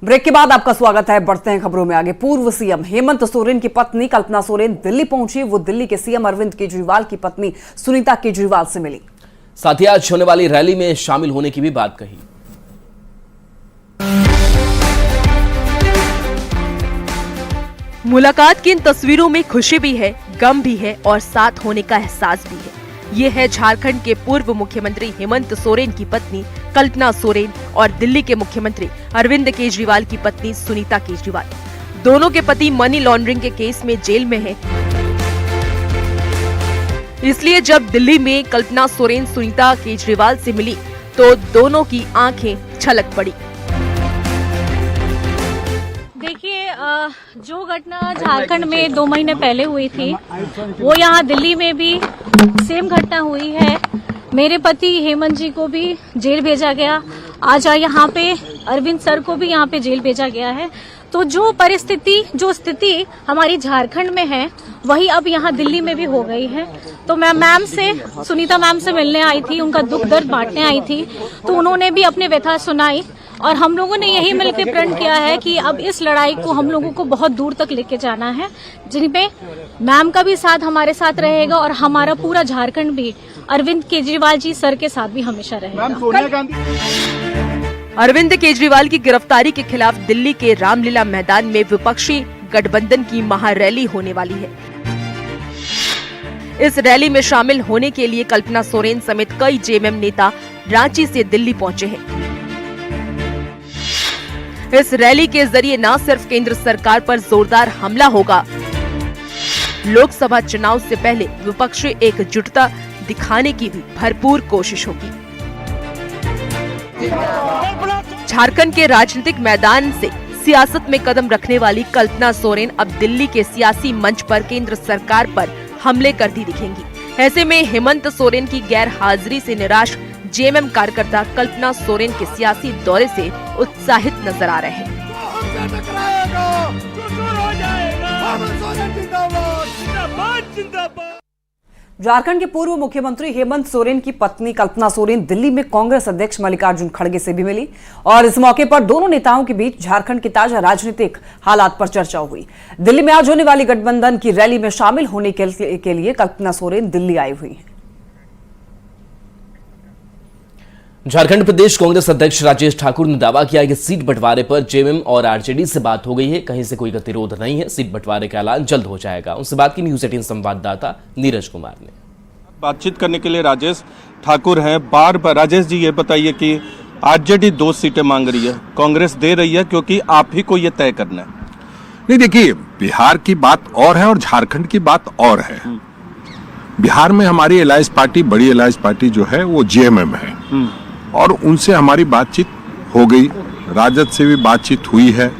Break के बाद आपका स्वागत है। बढ़ते हैं खबरों में आगे। पूर्व सीएम हेमंत सोरेन की पत्नी कल्पना सोरेन दिल्ली पहुंची। वो दिल्ली के सीएम अरविंद केजरीवाल की पत्नी सुनीता केजरीवाल से मिली। साथ ही आज होने वाली रैली में शामिल होने की भी बात कही। मुलाकात की इन तस्वीरों में खुशी भी है, गम भी है और साथ होने का एहसास भी है। ये है झारखंड के पूर्व मुख्यमंत्री हेमंत सोरेन की पत्नी कल्पना सोरेन और दिल्ली के मुख्यमंत्री अरविंद केजरीवाल की पत्नी सुनीता केजरीवाल। दोनों के पति मनी लॉन्ड्रिंग के केस में जेल में हैं। इसलिए जब दिल्ली में कल्पना सोरेन सुनीता केजरीवाल से मिली तो दोनों की आंखें छलक पड़ी। देखिए, जो घटना झारखंड में 2 महीने पहले हुई थी वो यहाँ दिल्ली में भी सेम घटना हुई है। मेरे पति हेमंत जी को भी जेल भेजा गया। आज यहाँ पे अरविंद सर को भी यहाँ पे जेल भेजा गया है। तो जो स्थिति हमारी झारखंड में है वही अब यहाँ दिल्ली में भी हो गई है। तो मैं सुनीता मैम से मिलने आई थी, उनका दुख दर्द बांटने आई थी। तो उन्होंने भी अपनी व्यथा सुनाई और हम लोगों ने यही मिलकर प्रण किया है कि अब इस लड़ाई को हम लोगों को बहुत दूर तक लेके जाना है, जिनपे मैम का भी साथ हमारे साथ रहेगा और हमारा पूरा झारखंड भी अरविंद केजरीवाल जी सर के साथ भी हमेशा रहेगा। अरविंद केजरीवाल की गिरफ्तारी के खिलाफ दिल्ली के रामलीला मैदान में विपक्षी गठबंधन की महारैली होने वाली है। इस रैली में शामिल होने के लिए कल्पना सोरेन समेत कई जेएमएम नेता रांची से दिल्ली पहुंचे हैं। इस रैली के जरिए न सिर्फ केंद्र सरकार पर जोरदार हमला होगा, लोकसभा चुनाव से पहले विपक्षी एकजुटता दिखाने की भी भरपूर कोशिश होगी। झारखंड के राजनीतिक मैदान से सियासत में कदम रखने वाली कल्पना सोरेन अब दिल्ली के सियासी मंच पर केंद्र सरकार पर हमले करती दिखेंगी। ऐसे में हेमंत सोरेन की गैर हाजिरी से निराश जेएमएम कार्यकर्ता कल्पना सोरेन के सियासी दौरे से उत्साहित नजर आ रहे हैं। झारखंड के पूर्व मुख्यमंत्री हेमंत सोरेन की पत्नी कल्पना सोरेन दिल्ली में कांग्रेस अध्यक्ष मल्लिकार्जुन खड़गे से भी मिली और इस मौके पर दोनों नेताओं के बीच झारखंड के ताजा राजनीतिक हालात पर चर्चा हुई। दिल्ली में आज होने वाली गठबंधन की रैली में शामिल होने के लिए कल्पना सोरेन दिल्ली आई हुई है। झारखंड प्रदेश कांग्रेस अध्यक्ष राजेश ठाकुर ने दावा किया कि सीट बंटवारे पर जेएमएम और आरजेडी से बात हो गई है। कहीं से कोई गतिरोध नहीं है। सीट बंटवारे का ऐलान जल्द हो जाएगा। उनसे बात की न्यूज 18 संवाददाता नीरज कुमार ने। बातचीत करने के लिए राजेश ठाकुर हैं। बार राजेश जी ये बताइए कि आरजेडी 2 सीटें मांग रही है, कांग्रेस दे रही है क्योंकि आप ही को ये तय करना है। नहीं, देखिए, बिहार की बात और है और झारखंड की बात और है। बिहार में हमारी अलायंस पार्टी, बड़ी अलायंस पार्टी जो है वो जेएमएम है और उनसे हमारी बातचीत हो गई। राजद से भी बातचीत हुई है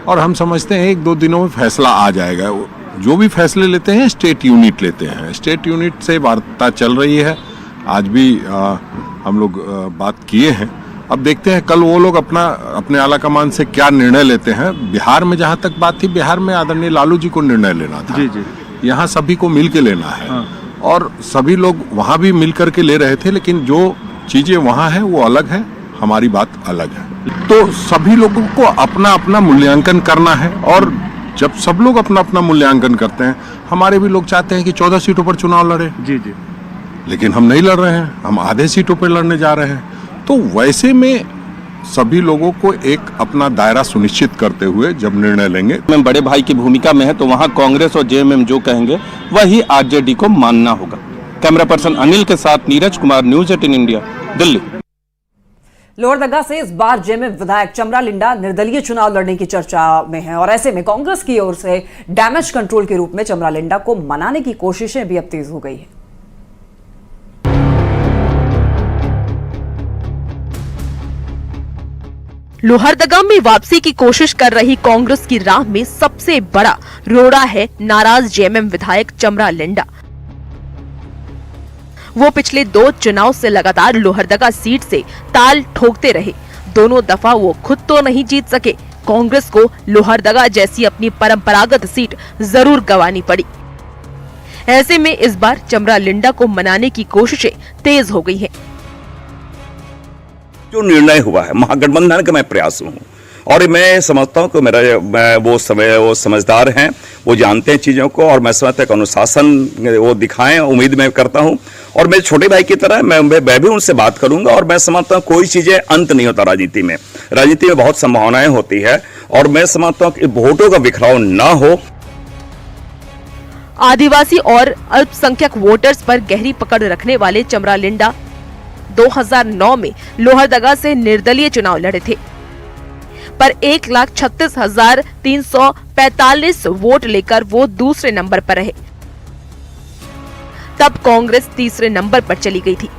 और हम समझते हैं 1-2 दिनों में फैसला आ जाएगा। जो भी फैसले लेते हैं स्टेट यूनिट लेते हैं। स्टेट यूनिट से वार्ता चल रही है। आज भी हम लोग बात किए हैं। अब देखते हैं कल वो लोग अपने आला कमान से क्या निर्णय लेते हैं। बिहार में जहाँ तक बात थी, बिहार में आदरणीय लालू जी को निर्णय लेना था। जी। यहाँ सभी को मिल के लेना है और सभी लोग वहाँ भी मिल करके ले रहे थे, लेकिन जो चीजें वहाँ है वो अलग है, हमारी बात अलग है। तो सभी लोगों को अपना अपना मूल्यांकन करना है और जब सब लोग अपना अपना मूल्यांकन करते हैं, हमारे भी लोग चाहते हैं कि 14 सीटों पर चुनाव लड़े। जी। लेकिन हम नहीं लड़ रहे हैं, हम आधे सीटों पर लड़ने जा रहे हैं। तो वैसे में सभी लोगों को एक अपना दायरा सुनिश्चित करते हुए जब निर्णय लेंगे। मैं बड़े भाई की भूमिका में है तो वहाँ कांग्रेस और जेएमएम जो कहेंगे वही आरजेडी को मानना होगा। कैमरा पर्सन अनिल के साथ नीरज कुमार, न्यूज 18 इंडिया, दिल्ली। लोहरदगा से इस बार जेएमएम विधायक चमरा लिंडा निर्दलीय चुनाव लड़ने की चर्चा में है और ऐसे में कांग्रेस की ओर से डैमेज कंट्रोल के रूप में चमरा लिंडा को मनाने की कोशिशें भी अब तेज हो गई है। लोहरदगा में वापसी की कोशिश कर रही कांग्रेस की राह में सबसे बड़ा रोड़ा है नाराज जेएमएम विधायक चमरा लिंडा। वो पिछले 2 चुनाव से लगातार लोहरदगा सीट से ताल ठोकते रहे। दोनों दफा वो खुद तो नहीं जीत सके, कांग्रेस को लोहरदगा जैसी अपनी परंपरागत सीट जरूर गंवानी पड़ी। ऐसे में इस बार चमरा लिंडा को मनाने की कोशिशें तेज हो गई हैं। जो निर्णय हुआ है महागठबंधन का मैं प्रयास हूँ और मैं समझता हूँ कि वो समझदार हैं, वो जानते हैं चीज़ों को, और मैं समझता हूँ कि अनुशासन वो दिखाएं, उम्मीद मैं करता हूँ। और मेरे छोटे भाई की तरह मैं भी उनसे बात करूंगा, और मैं समझता हूँ कोई चीज़ें अंत नहीं होता राजनीति में बहुत संभावनाएं होती है, और मैं समझता हूँ कि वोटों का बिखराव ना हो। आदिवासी और अल्पसंख्यक वोटर्स पर गहरी पकड़ रखने वाले चमरालिंडा 2009 में लोहरदगा से निर्दलीय चुनाव लड़े थे, पर 1,36,345 वोट लेकर वो दूसरे नंबर पर रहे। तब कांग्रेस तीसरे नंबर पर चली गई थी।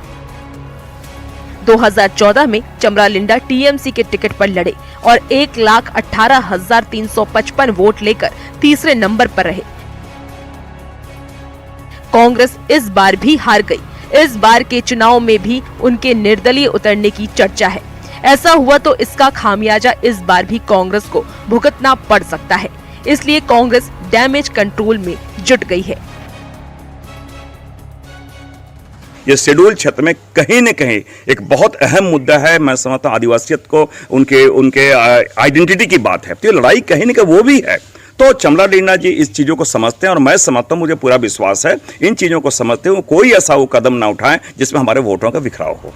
2014 में चमरालिंडा टीएमसी के टिकट पर लड़े और 1,18,355 वोट लेकर तीसरे नंबर पर रहे। कांग्रेस इस बार भी हार गई। इस बार के चुनाव में भी उनके निर्दलीय उतरने की चर्चा है। ऐसा हुआ तो इसका खामियाजा इस बार भी कांग्रेस को भुगतना पड़ सकता है, इसलिए कांग्रेस डैमेज कंट्रोल में जुट गई है। ये शेड्यूल क्षेत्र में कहीं न कहीं एक बहुत अहम मुद्दा है। मैं समझता हूँ आदिवासियत को उनके आइडेंटिटी की बात है, तो ये लड़ाई कहीं न कहीं वो भी है। तो चमरालिंडा जी इस चीज़ों को समझते हैं, और मैं समझता हूँ, मुझे पूरा विश्वास है इन चीज़ों को समझते हुए कोई ऐसा वो कदम ना उठाएं जिसमें हमारे वोटों का बिखराव हो।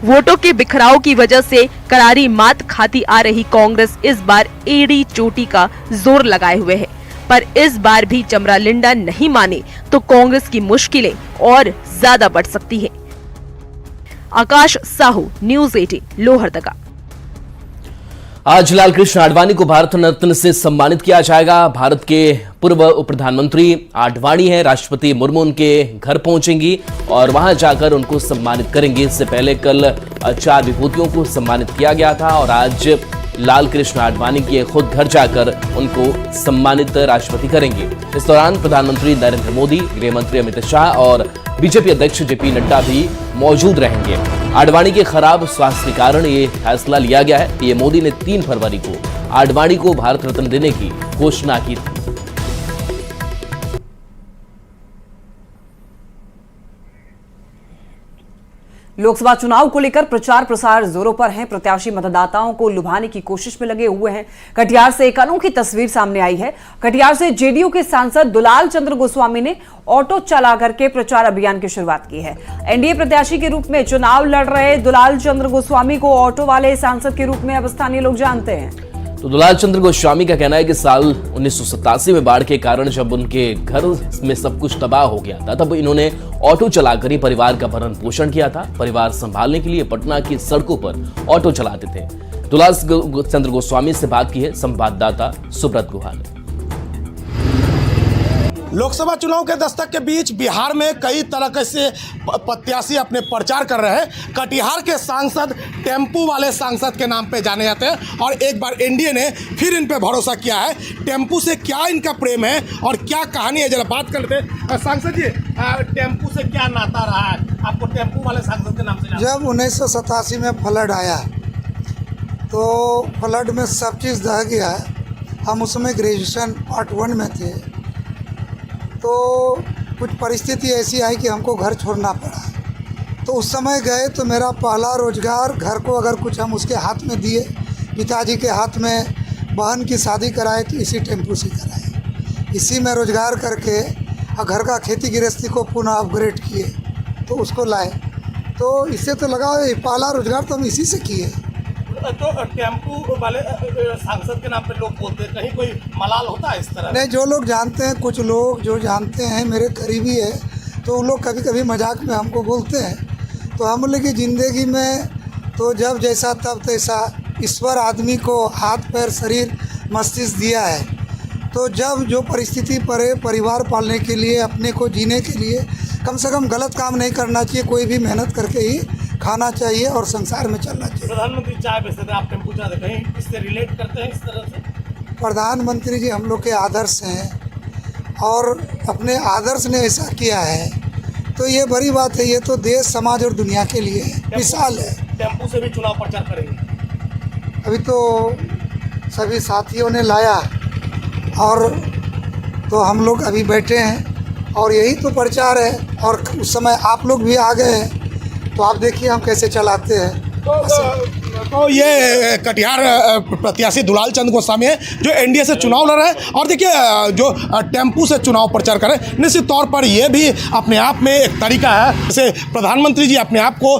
वोटों के बिखराव की वजह से करारी मात खाती आ रही कांग्रेस इस बार एड़ी चोटी का जोर लगाए हुए है, पर इस बार भी चमरालिंडा नहीं माने तो कांग्रेस की मुश्किलें और ज्यादा बढ़ सकती है। आकाश साहू, न्यूज़ 18, लोहरदगा। आज लालकृष्ण आडवाणी को भारत रत्न से सम्मानित किया जाएगा। भारत के पूर्व उप प्रधानमंत्री आडवाणी हैं, राष्ट्रपति मुर्मू उनके घर पहुंचेंगी और वहां जाकर उनको सम्मानित करेंगे। इससे पहले कल 4 विभूतियों को सम्मानित किया गया था, और आज लालकृष्ण आडवाणी के खुद घर जाकर उनको सम्मानित राष्ट्रपति करेंगे। इस दौरान प्रधानमंत्री नरेंद्र मोदी, गृह मंत्री अमित शाह और बीजेपी अध्यक्ष जेपी नड्डा भी मौजूद रहेंगे। आडवाणी के खराब स्वास्थ्य के कारण ये फैसला लिया गया है। पीएम मोदी ने 3 फरवरी को आडवाणी को भारत रत्न देने की घोषणा की थी। लोकसभा चुनाव को लेकर प्रचार प्रसार जोरों पर है। प्रत्याशी मतदाताओं को लुभाने की कोशिश में लगे हुए हैं। कटिहार से एक अनोखी तस्वीर सामने आई है। कटिहार से जेडीयू के सांसद दुलाल चंद्र गोस्वामी ने ऑटो चला करके प्रचार अभियान की शुरुआत की है। एनडीए प्रत्याशी के रूप में चुनाव लड़ रहे दुलाल चंद्र गोस्वामी को ऑटो वाले सांसद के रूप में अब स्थानीय लोग जानते हैं। तो दुलाल चंद्र गोस्वामी का कहना है कि साल 1987 में बाढ़ के कारण जब उनके घर में सब कुछ तबाह हो गया था, तब इन्होंने ऑटो चलाकर ही परिवार का भरण पोषण किया था। परिवार संभालने के लिए पटना की सड़कों पर ऑटो चलाते थे। दुलाल चंद्र गोस्वामी से बात की है संवाददाता सुब्रत गुहा ने। लोकसभा चुनाव के दस्तक के बीच बिहार में कई तरह से प्रत्याशी अपने प्रचार कर रहे हैं। कटिहार के सांसद टेम्पू वाले सांसद के नाम पे जाने जाते हैं, और एक बार एनडीए ने फिर इन पे भरोसा किया है। टेम्पू से क्या इनका प्रेम है और क्या कहानी है, जरा बात कर लेते हैं। सांसद जी, टेम्पू से क्या नाता रहा है आपको टेम्पू वाले सांसद के नाम से? जब 1987 में फ्लड आया तो फ्लड में सब चीज़ दह गया। हम उसमें ग्रेजुएशन पार्ट 1 में थे, तो कुछ परिस्थिति ऐसी आई कि हमको घर छोड़ना पड़ा। तो उस समय गए तो मेरा पहला रोजगार, घर को अगर कुछ हम उसके हाथ में दिए, पिताजी के हाथ में बहन की शादी कराए तो इसी टेम्पू से कराए। इसी में रोजगार करके घर का खेती गृहस्थी को पुनः अपग्रेड किए तो उसको लाए। तो इससे तो लगा पहला रोजगार तो हम इसी से किए। तो टेम्पू वाले सांसद के नाम पे लोग बोलते हैं, कहीं कोई मलाल होता है इस तरह? नहीं, जो लोग जानते हैं, कुछ लोग जो जानते हैं मेरे करीबी है, तो वो लोग कभी कभी मजाक में हमको बोलते हैं। तो हम लोग की ज़िंदगी में तो जब जैसा तब तैसा ईश्वर आदमी को हाथ पैर शरीर मस्तिष्क दिया है। तो जब जो परिस्थिति पर है, परिवार पालने के लिए, अपने को जीने के लिए कम से कम गलत काम नहीं करना चाहिए। कोई भी मेहनत करके ही खाना चाहिए और संसार में चलना चाहिए। प्रधानमंत्री चाय बेचते थे, आप टेम्पू चलाते, कहीं इससे रिलेट करते हैं इस तरह से? प्रधानमंत्री जी हम लोग के आदर्श हैं, और अपने आदर्श ने ऐसा किया है तो ये बड़ी बात है। ये तो देश, समाज और दुनिया के लिए मिसाल है। टेम्पू से भी चुनाव प्रचार करेंगे? अभी तो सभी साथियों ने लाया, और तो हम लोग अभी बैठे हैं, और यही तो प्रचार है। और उस समय आप लोग भी आ गए हैं, तो आप देखिए हम कैसे चलाते हैं। तो तो ये कटिहार प्रत्याशी दुलाल चंद गोस्वामी है जो एनडीए से चुनाव लड़ रहे हैं। और देखिए जो टेम्पू से चुनाव प्रचार करें, निश्चित तौर पर ये भी अपने आप में एक तरीका है। जैसे प्रधानमंत्री जी अपने आप को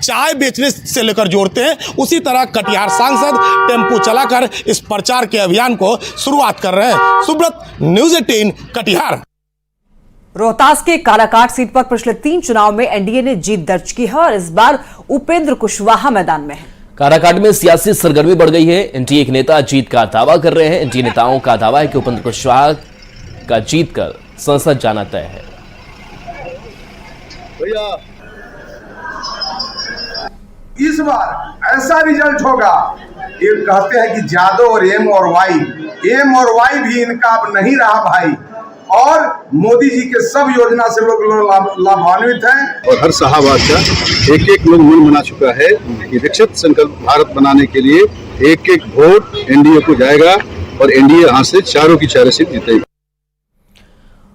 चाय बेचने से लेकर जोड़ते हैं, उसी तरह कटिहार सांसद टेम्पू चलाकर इस प्रचार के अभियान को शुरुआत कर रहे हैं। सुब्रत, न्यूज़ 18 कटिहार। रोहतास के कालाकाट सीट पर पिछले 3 चुनाव में एनडीए ने जीत दर्ज की है और इस बार उपेंद्र कुशवाहा मैदान में है। काराकाट में सियासी सरगर्मी बढ़ गई है। एनडीए के नेता जीत का दावा कर रहे हैं। एनडीए नेताओं का दावा है कि उपेंद्र कुशवाहा का जीत कर संसद जाना तय है। इस बार ऐसा रिजल्ट होगा, ये कहते हैं कि जादव और एम और वाई भी इनका अब नहीं रहा भाई, और मोदी जी के सब योजना से लोग लाभान्वित हैं। और हर शाहबाद का एक लोग मन बना चुका है कि विकसित संकल्प भारत बनाने के लिए एक वोट एनडीए को जाएगा और एनडीए यहाँ से चारों की 4 सीट जीतेगी।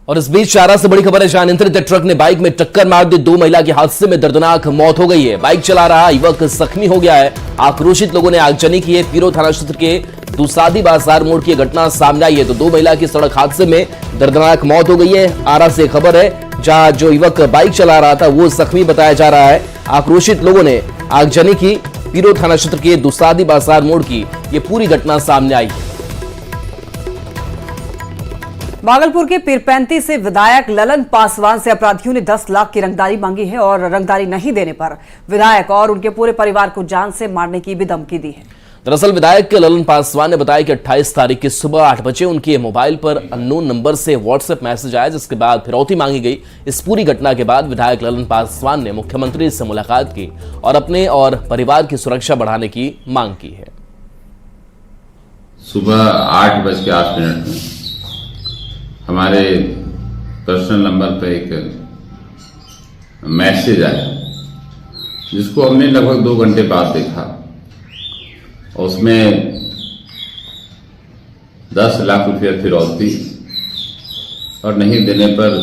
और इस बीच चारा से बड़ी खबर है, जहां अनियंत्रित ट्रक ने बाइक में टक्कर मार दी। 2 महिला के हादसे में दर्दनाक मौत हो गई है। बाइक चला रहा युवक जख्मी हो गया है। आक्रोशित लोगों ने आगजनी की है। पीरो थाना क्षेत्र के दुसादी बाजार मोड़ की घटना सामने आई है। तो 2 महिला की सड़क हादसे में दर्दनाक मौत हो गई है। आरा से खबर है, जहां जो युवक बाइक चला रहा था वो जख्मी बताया जा रहा है। आक्रोशित लोगों ने आगजनी की। पीरो थाना क्षेत्र के दुसादी बाजार मोड़ की ये पूरी घटना सामने आई है। भागलपुर के पीरपैंती से विधायक ललन पासवान से अपराधियों ने 10 लाख की रंगदारी मांगी है और रंगदारी नहीं देने पर विधायक और उनके पूरे परिवार को जान से मारने की भी धमकी दी है। दरअसल विधायक ललन पासवान ने बताया कि 28 तारीख की सुबह 8 बजे उनके मोबाइल पर अननोन नंबर से व्हाट्सएप मैसेज आया, जिसके बाद फिरौती मांगी गई। इस पूरी घटना के बाद विधायक ललन पासवान ने मुख्यमंत्री से मुलाकात की और अपने और परिवार की सुरक्षा बढ़ाने की मांग की है। सुबह 8:08 में हमारे पर्सनल नंबर पर एक मैसेज आया, जिसको हमने लगभग 2 घंटे बाद देखा। उसमें 10 लाख रुपया फिरौती और नहीं देने पर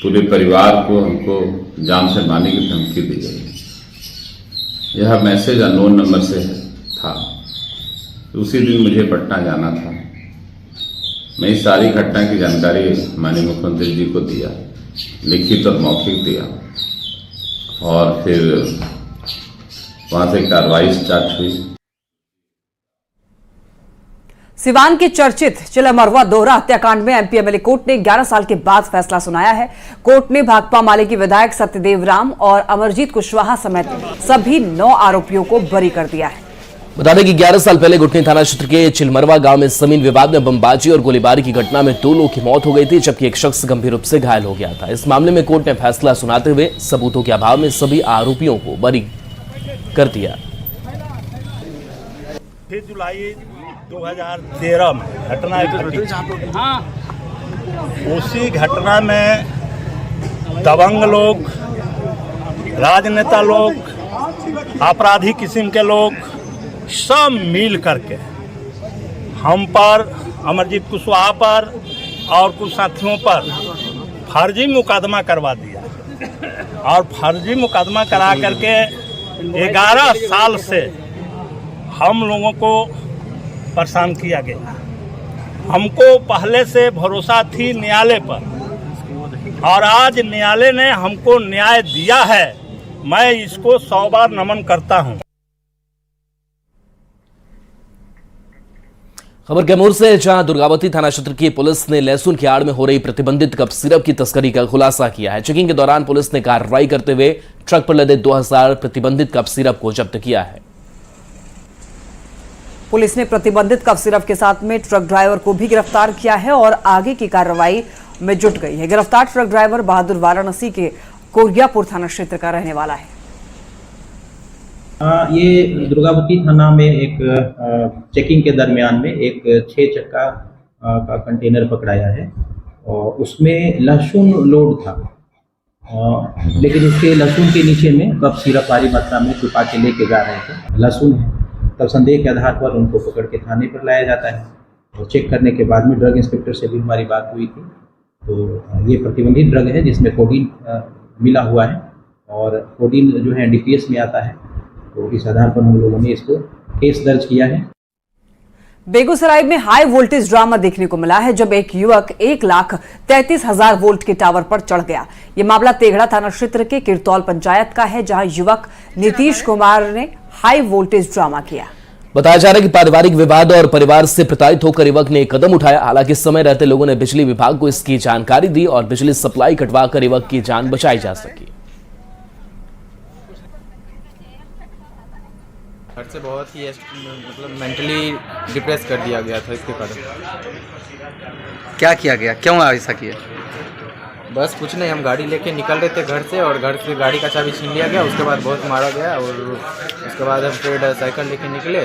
पूरे परिवार को हमको जान से मारने की धमकी दी गई। यह मैसेज अननोन नंबर से था। उसी दिन मुझे पटना जाना था। मैं इस सारी घटना की जानकारी माननीय मुख्यमंत्री जी को दिया, लिखित और मौखिक दिया, और फिर वहां से कार्रवाई स्टार्ट हुई। सिवान के चर्चित चिलमरवा दोहरा हत्याकांड में एमपी एमएलए कोर्ट ने 11 साल के बाद फैसला सुनाया है। कोर्ट ने भाकपा माले के विधायक सत्यदेव राम और अमरजीत कुशवाहा समेत सभी 9 आरोपियों को बरी कर दिया है। बता दें कि 11 साल पहले गुटनी थाना क्षेत्र के चिलमरवा गांव में जमीन विवाद में बमबाजी और गोलीबारी की घटना में 2 लोगों की मौत हो गई थी, जबकि एक शख्स गंभीर रूप से घायल हो गया था। इस मामले में कोर्ट ने फैसला सुनाते हुए सबूतों के अभाव में सभी आरोपियों को बरी कर दिया। 6 जुलाई 2013 में घटना घटी। उसी घटना में दबंग लोग, राजनेता लोग, आपराधी किस्म के लोग सब मिल करके हम पर, अमरजीत कुशवाहा पर और कुछ साथियों पर फर्जी मुकदमा करवा दिया। और फर्जी मुकदमा करा करके 11 साल से हम लोगों को परेशान किया गया। हमको पहले से भरोसा थी न्यायालय पर, और आज न्यायालय ने हमको न्याय दिया है। मैं इसको 100 बार नमन करता हूं। खबर कैमूर से, जहां दुर्गावती थाना क्षेत्र की पुलिस ने लहसुन की आड़ में हो रही प्रतिबंधित कप सिरप की तस्करी का खुलासा किया है। चेकिंग के दौरान पुलिस ने कार्रवाई करते हुए ट्रक पर लदे 2000 प्रतिबंधित कप सिरप को जब्त किया है। पुलिस ने प्रतिबंधित कप सिरप के साथ में ट्रक ड्राइवर को भी गिरफ्तार किया है और आगे की कार्रवाई में जुट गई है। गिरफ्तार ट्रक ड्राइवर बहादुर वाराणसी के कोरियापुर थाना क्षेत्र का रहने वाला है। ये दुर्गावती थाना में एक चेकिंग के दरमियान में एक 6 चक्का का कंटेनर पकड़ाया है और उसमें लहसुन लोड था, लेकिन उसके लहसुन के नीचे में कप सिरप भारी मात्रा में छुपा के लेके जा रहे थे। लहसुन है, तब संदेह के आधार पर उनको पकड़ के थाने पर लाया जाता है और चेक करने के बाद में ड्रग इंस्पेक्टर से भी हमारी बात हुई थी। तो ये प्रतिबंधित ड्रग है जिसमें कोडीन मिला हुआ है और 14 जो है DPS में आता है। तो इस आधार पर हम लोगों ने इसको केस दर्ज किया है। बेगूसराय में हाई वोल्टेज ड्रामा देखने को मिला है, जब एक युवक 1,33,000 वोल्ट के टावर पर चढ़ गया। ये मामला तेघड़ा थाना क्षेत्र के किरतौल पंचायत का है, जहां युवक नीतीश कुमार ने हाई वोल्टेज ड्रामा किया। बताया जा रहा है कि पारिवारिक विवाद और परिवार से प्रताड़ित होकर युवक ने एक कदम उठाया। हालांकि इस समय रहते लोगों ने बिजली विभाग को इसकी जानकारी दी और बिजली सप्लाई कटवाकर युवक की जान बचाई जा सकी। घर से बहुत ही मतलब मेंटली डिप्रेस कर दिया गया था इसके कारण। क्या किया गया, क्यों ऐसा किया? बस कुछ नहीं, हम गाड़ी लेके निकल रहे थे घर से और घर से गाड़ी का चाबी छीन लिया गया। उसके बाद बहुत मारा गया और उसके बाद हम फिर साइकिल लेके निकले,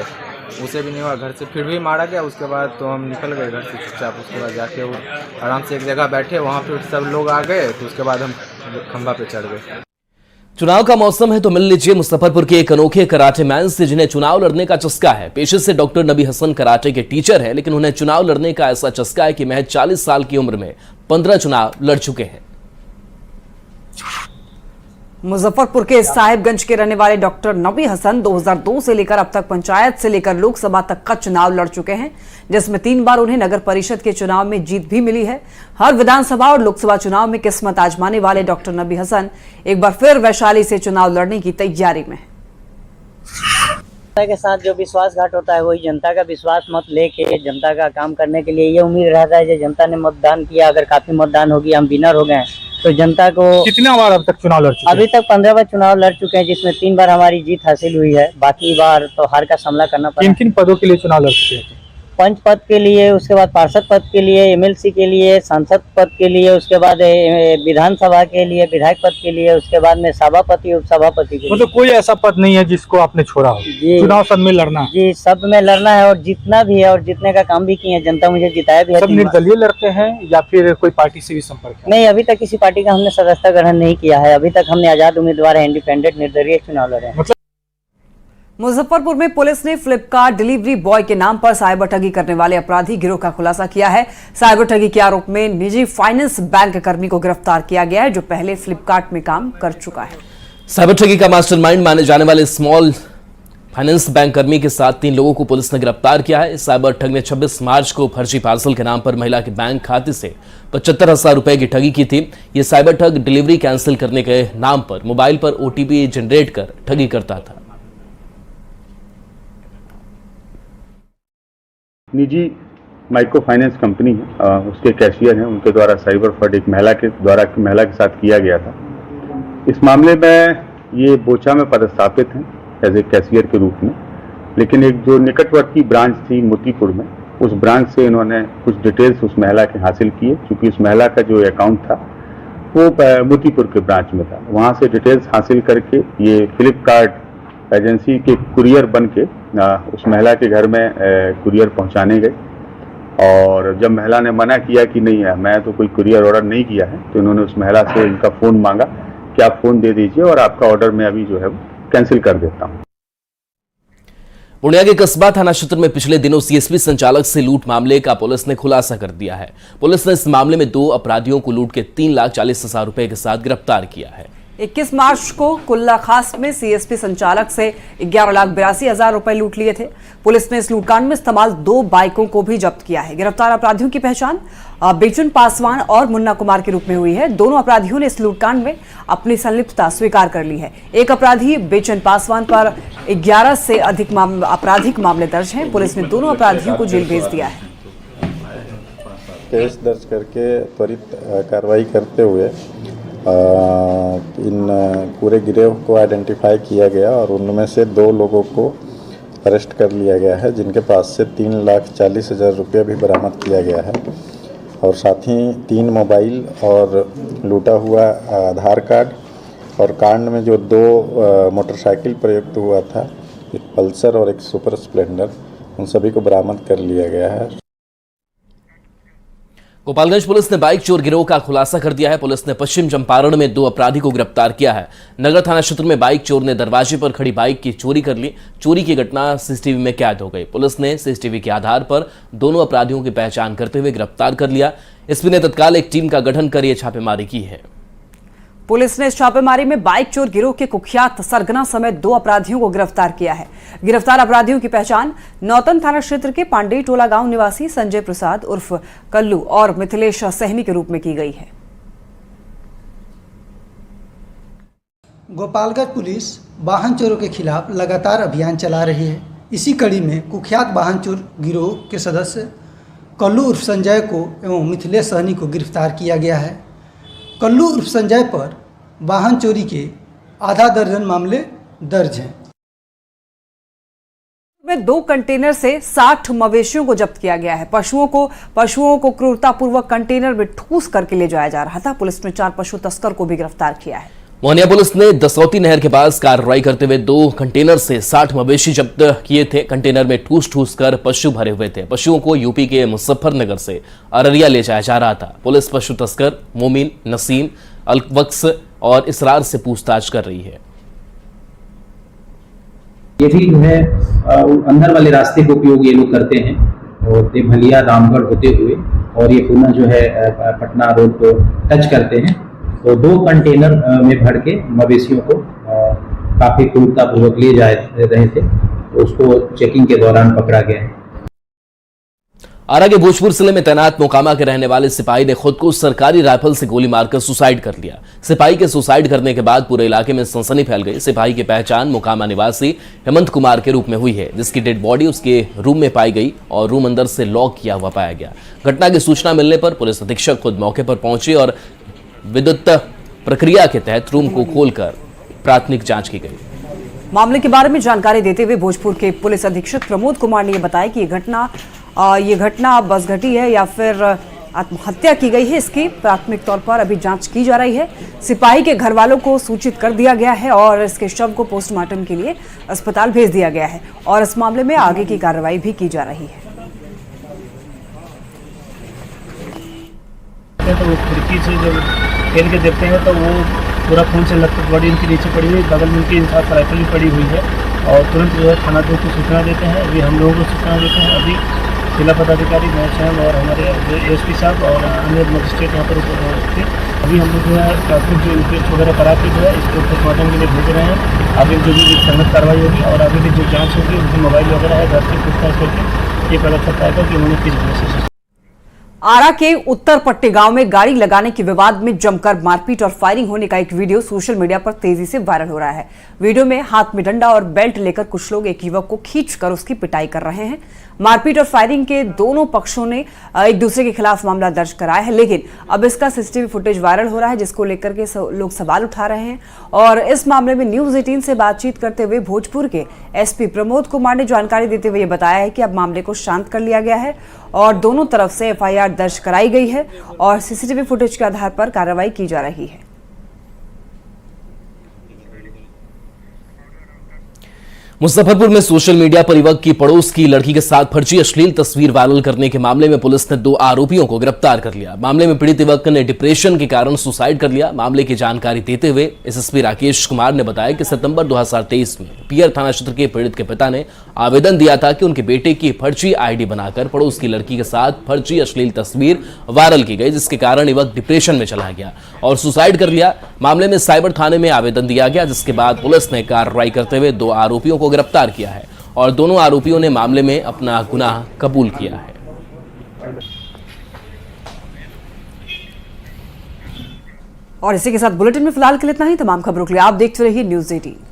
उसे भी नहीं हुआ, घर से फिर भी मारा गया। उसके बाद तो हम निकल गए घर से चुपचाप। उसके बाद जाके वो आराम से एक जगह बैठे, वहाँ पे सब लोग आ गए, तो उसके बाद हम खंभा पे चढ़ गए। चुनाव का मौसम है तो मिल लीजिए मुजफ्फरपुर के एक अनोखे कराटे मैन से, जिन्हें चुनाव लड़ने का चस्का है। पेशे से डॉक्टर नबी हसन कराटे के टीचर है, लेकिन उन्हें चुनाव लड़ने का ऐसा चस्का है कि महज 40 साल की उम्र में 15 चुनाव लड़ चुके हैं। मुजफ्फरपुर के साहिबगंज के रहने वाले डॉक्टर नबी हसन 2002 से लेकर अब तक पंचायत से लेकर लोकसभा तक का चुनाव लड़ चुके हैं, जिसमें 3 बार उन्हें नगर परिषद के चुनाव में जीत भी मिली है। हर विधानसभा और लोकसभा चुनाव में किस्मत आजमाने वाले डॉक्टर नबी हसन एक बार फिर वैशाली से चुनाव लड़ने की तैयारी में। जनता के साथ जो विश्वासघात होता है, वही जनता का विश्वास मत लेके जनता का काम करने के लिए ये उम्मीद रहता है कि जनता ने मतदान किया, अगर काफी मतदान होगी, हम विनर हो गए तो जनता को। कितना बार अब तक चुनाव लड़ चुके हैं? अभी तक 15 बार चुनाव लड़ चुके हैं, जिसमें 3 बार हमारी जीत हासिल हुई है। बाकी बार तो हार का सामना करना पड़ा। किन किन पदों के लिए चुनाव लड़ चुके हैं? पंच पद के लिए, उसके बाद पार्षद पद के लिए, MLC के लिए, सांसद पद के लिए, उसके बाद विधानसभा के लिए, विधायक पद के लिए, उसके बाद में सभापति, उप सभापति के लिए। मतलब कोई ऐसा पद नहीं है जिसको आपने छोड़ा हो? चुनाव सब में लड़ना? जी, सब में लड़ना है और जीतना भी है, और जीतने का काम भी किए हैं। जनता मुझे जिताया भी है। सब निर्दलीय लड़ते हैं या फिर कोई पार्टी से भी संपर्क है? नहीं, अभी तक किसी पार्टी का हमने सदस्यता ग्रहण नहीं किया है। अभी तक हमने आजाद उम्मीदवार है, इंडिपेंडेंट निर्दलीय चुनाव लड़े हैं। मुजफ्फरपुर में पुलिस ने फ्लिपकार्ट डिलीवरी बॉय के नाम पर साइबर ठगी करने वाले अपराधी गिरोह का खुलासा किया है। साइबर ठगी के आरोप में निजी फाइनेंस बैंक कर्मी को गिरफ्तार किया गया है, जो पहले फ्लिपकार्ट में काम कर चुका है। साइबर ठगी का मास्टरमाइंड माने जाने वाले स्मॉल फाइनेंस बैंक कर्मी के साथ 3 लोगों को पुलिस ने गिरफ्तार किया है। साइबर ठग ने 26 मार्च को फर्जी पार्सल के नाम पर महिला के बैंक खाते से 75,000 रुपए की ठगी की थी। ये साइबर ठग डिलीवरी कैंसिल करने के नाम पर मोबाइल पर OTP जनरेट कर ठगी करता था। निजी माइक्रो फाइनेंस कंपनी है, उसके कैशियर हैं, उनके द्वारा साइबर फ्रॉड एक महिला के साथ किया गया था। इस मामले में ये बोचा में पदस्थापित हैं एज ए कैशियर के रूप में, लेकिन एक जो निकटवर्ती ब्रांच थी मोतीपुर में, उस ब्रांच से इन्होंने कुछ डिटेल्स उस महिला के हासिल किए, क्योंकि उस महिला का जो अकाउंट था वो मोतीपुर के ब्रांच में था। वहाँ से डिटेल्स हासिल करके ये फ्लिपकार्ट एजेंसी के कुरियर बन के उस महिला के घर में कुरियर पहुंचाने गए। और जब महिला ने मना किया कि नहीं है, मैं तो कोई कुरियर ऑर्डर नहीं किया है, तो इन्होंने उस महिला से इनका फ़ोन मांगा कि आप फ़ोन दे दीजिए और आपका ऑर्डर मैं अभी जो है कैंसिल कर देता हूँ। पूर्णिया के कस्बा थाना क्षेत्र में पिछले दिनों CSP संचालक से लूट मामले का पुलिस ने खुलासा कर दिया है। पुलिस ने इस मामले में 2 अपराधियों को लूट के 3,40,000 रुपए के साथ गिरफ्तार किया है। 21 मार्च को कुल्ला खास में CSP संचालक से 11,82,000 रुपए लूट लिए थे। पुलिस ने इस लूटकांड में इस्तेमाल 2 बाइकों को भी जब्त किया है। गिरफ्तार अपराधियों की पहचान बेचन पासवान और मुन्ना कुमार के रूप में हुई है। दोनों अपराधियों ने इस लूटकांड में अपनी संलिप्तता स्वीकार कर ली है। एक अपराधी बेचन पासवान पर 11 से अधिक आपराधिक मामले दर्ज हैं। पुलिस ने दोनों अपराधियों को जेल भेज दिया है। केस दर्ज करके त्वरित कार्रवाई करते हुए इन पूरे गिरोह को आइडेंटिफाई किया गया और उनमें से 2 लोगों को अरेस्ट कर लिया गया है, जिनके पास से 3,40,000 रुपये भी बरामद किया गया है। और साथ ही 3 मोबाइल और लूटा हुआ आधार कार्ड और कांड में जो 2 मोटरसाइकिल प्रयुक्त हुआ था, एक पल्सर और एक सुपर स्प्लेंडर, उन सभी को बरामद कर लिया गया है। गोपालगंज पुलिस ने बाइक चोर गिरोह का खुलासा कर दिया है। पुलिस ने पश्चिम चंपारण में 2 अपराधी को गिरफ्तार किया है। नगर थाना क्षेत्र में बाइक चोर ने दरवाजे पर खड़ी बाइक की चोरी कर ली। चोरी की घटना CCTV में कैद हो गई। पुलिस ने CCTV के आधार पर दोनों अपराधियों की पहचान करते हुए गिरफ्तार कर लिया। एसपी ने तत्काल एक टीम का गठन कर यह छापेमारी की है। पुलिस ने इस छापेमारी में बाइक चोर गिरोह के कुख्यात सरगना समेत 2 अपराधियों को गिरफ्तार किया है। गिरफ्तार अपराधियों की पहचान नौतन थाना क्षेत्र के पांडेय टोला गांव निवासी संजय प्रसाद उर्फ कल्लू और मिथिलेश सहनी के रूप में की गई है। गोपालगंज पुलिस वाहन चोरों के खिलाफ लगातार अभियान चला रही है। इसी कड़ी में कुख्यात वाहन चोर गिरोह के सदस्य कल्लू उर्फ संजय को एवं मिथिलेश सहनी को गिरफ्तार किया गया है। कल्लू उर्फ संजय पर वाहन चोरी के आधा दर्जन मामले दर्ज हैं। में 2 कंटेनर से 60 मवेशियों को जब्त किया गया है। पशुओं को क्रूरतापूर्वक कंटेनर में ठूस करके ले जाया जा रहा था। पुलिस ने 4 पशु तस्कर को भी गिरफ्तार किया है। मोहनिया पुलिस ने दसौती नहर के पास कार्रवाई करते हुए 2 कंटेनर से 60 मवेशी जब्त किए थे। कंटेनर में ठूस कर पशु भरे हुए थे। पशुओं को यूपी के मुजफ्फरनगर से अररिया ले जाया जा रहा था। पुलिस पशु तस्कर मोमिन, नसीम, अलवक्स और इसरार से पूछताछ कर रही है। ये भी जो है अंदर वाले रास्ते का उपयोग ये लोग करते हैं और देवलिया रामगढ़ होते हुए और ये पुनः जो है पटना रोड को टच करते हैं। तो 2 कंटेनर में भर के मवेशियों को काफी क्रूरतापूर्वक ले जा रहे थे, तो उसको चेकिंग के दौरान पकड़ा गया है। आरा के भोजपुर जिले में तैनात मोकामा के रहने वाले सिपाही ने खुद को सरकारी राइफल से गोली मारकर सुसाइड कर लिया। सिपाही के सुसाइड करने के बाद पूरे इलाके में सनसनी फैल गई। सिपाही की पहचान मोकामा निवासी हेमंत कुमार के रूप में हुई है, जिसकी डेड बॉडी उसके रूम में पाई गई और रूम अंदर से लॉक किया हुआ पाया गया। घटना की सूचना मिलने पर पुलिस अधीक्षक खुद मौके पर पहुंचे और विद्युत प्रक्रिया के तहत रूम को खोलकर प्राथमिक जांच की गई। मामले के बारे में जानकारी देते हुए भोजपुर के पुलिस अधीक्षक प्रमोद कुमार ने यह बताया कि ये घटना बस घटी है या फिर आत्महत्या की गई है। इसकी प्राथमिक तौर पर अभी जांच की जा रही है। सिपाही के घर वालों को सूचित कर दिया गया है और इसके शव को पोस्टमार्टम के लिए अस्पताल भेज दिया गया है और इस मामले में आगे की कार्रवाई भी की जा रही है। तो वो खिड़की से जब खेल के देखते हैं तो वो पूरा खून से लथपथ बॉडी इनके नीचे पड़ी हुई, बगल में उनकी इंसाफ राइफल भी पड़ी हुई है और तुरंत जो है थाना 2 को सूचना देते हैं। अभी हम लोगों को सूचना देते हैं। अभी जिला पदाधिकारी महोदय और हमारे एसपी साहब और अन्य मजिस्ट्रेट यहाँ पर थे। अभी हम लोग जो है प्राथमिक जो इंक्वेस्ट वगैरह करा के जो है इसको पोस्टमार्टम के लिए भेज रहे हैं। आगे जो भी संगत कार्रवाई होगी और आगे की जो जाँच होगी उनकी मोबाइल वगैरह है घर से पूछताछ करके ये पता चल पाएगा कि उन्होंने किस वजह से। आरा के उत्तर पट्टी गांव में गाड़ी लगाने के विवाद में जमकर मारपीट और फायरिंग होने का एक वीडियो सोशल मीडिया पर तेजी से वायरल हो रहा है। वीडियो में हाथ में डंडा और बेल्ट लेकर कुछ लोग एक युवक को खींचकर उसकी पिटाई कर रहे हैं। मारपीट और फायरिंग के दोनों पक्षों ने एक दूसरे के खिलाफ मामला दर्ज कराया है, लेकिन अब इसका सीसीटीवी फुटेज वायरल हो रहा है, जिसको लेकर के लोग सवाल उठा रहे हैं। और इस मामले में न्यूज 18 से बातचीत करते हुए भोजपुर के एसपी प्रमोद कुमार ने जानकारी देते हुए बताया है कि अब मामले को शांत कर लिया गया है और दोनों तरफ से एफआईआर दर्ज कराई गई है और सीसीटीवी फुटेज के आधार पर कार्रवाई की जा रही है। मुजफ्फरपुर में सोशल मीडिया पर युवक की पड़ोस की लड़की के साथ फर्जी अश्लील तस्वीर वायरल करने के मामले में पुलिस ने 2 आरोपियों को गिरफ्तार कर लिया। मामले में पीड़ित युवक ने डिप्रेशन के कारण सुसाइड कर लिया। मामले की जानकारी देते हुए एसएसपी राकेश कुमार ने बताया कि सितंबर 2023 में पियर थाना क्षेत्र के पीड़ित के पिता ने आवेदन दिया था कि उनके बेटे की फर्जी आईडी बनाकर पड़ोस की लड़की के साथ फर्जी अश्लील तस्वीर वायरल की गई, जिसके कारण युवक डिप्रेशन में चला गया और सुसाइड कर लिया। मामले में साइबर थाने में आवेदन दिया गया, जिसके बाद पुलिस ने कार्रवाई करते हुए 2 आरोपियों को गिरफ्तार किया है और दोनों आरोपियों ने मामले में अपना गुनाह कबूल किया है। और इसी के साथ बुलेटिन में फिलहाल के लिए इतना ही। तमाम खबरों के लिए आप देखते रहिए न्यूज़ 18।